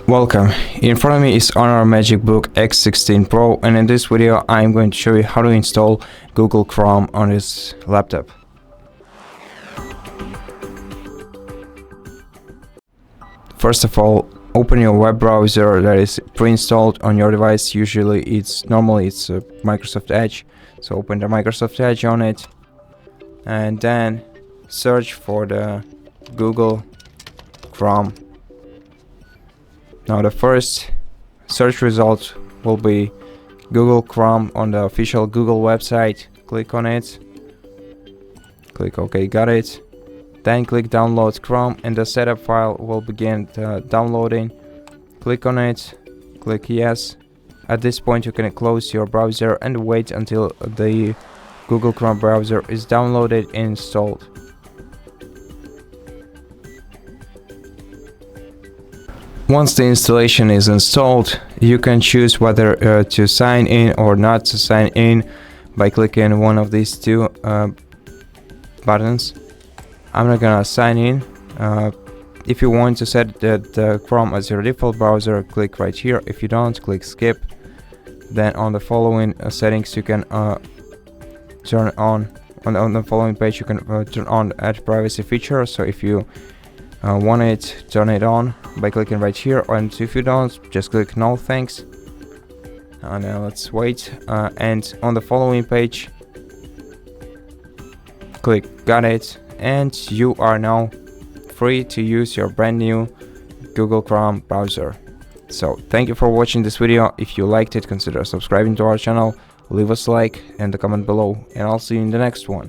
Welcome. In front of me is HONOR MagicBook X16 Pro, and in this video I'm going to show you how to install Google Chrome on this laptop. First of all, open your web browser that is pre-installed on your device. Usually it's Microsoft Edge, so open the Microsoft Edge on it and then search for the Google Chrome. Now the first search result will be Google Chrome on the official Google website. Click on it. Click OK, got it. Then click download Chrome and the setup file will begin downloading. Click on it. Click yes. At this point you can close your browser and wait until the Google Chrome browser is downloaded and installed. Once the installation is installed, you can choose whether to sign in or not to sign in by clicking one of these two buttons. I'm not gonna sign in. If you want to set the Chrome as your default browser, click right here. If you don't, click skip. Then on the following settings you can turn on the following page you can turn on add privacy feature. So if you want it, turn it on by clicking right here, and if you don't, just click no thanks. Now let's wait, and on the following page click got it, and you are now free to use your brand new Google Chrome browser. So thank you for watching this video. If you liked it, consider subscribing to our channel, leave us a like and a comment below, and I'll see you in the next one.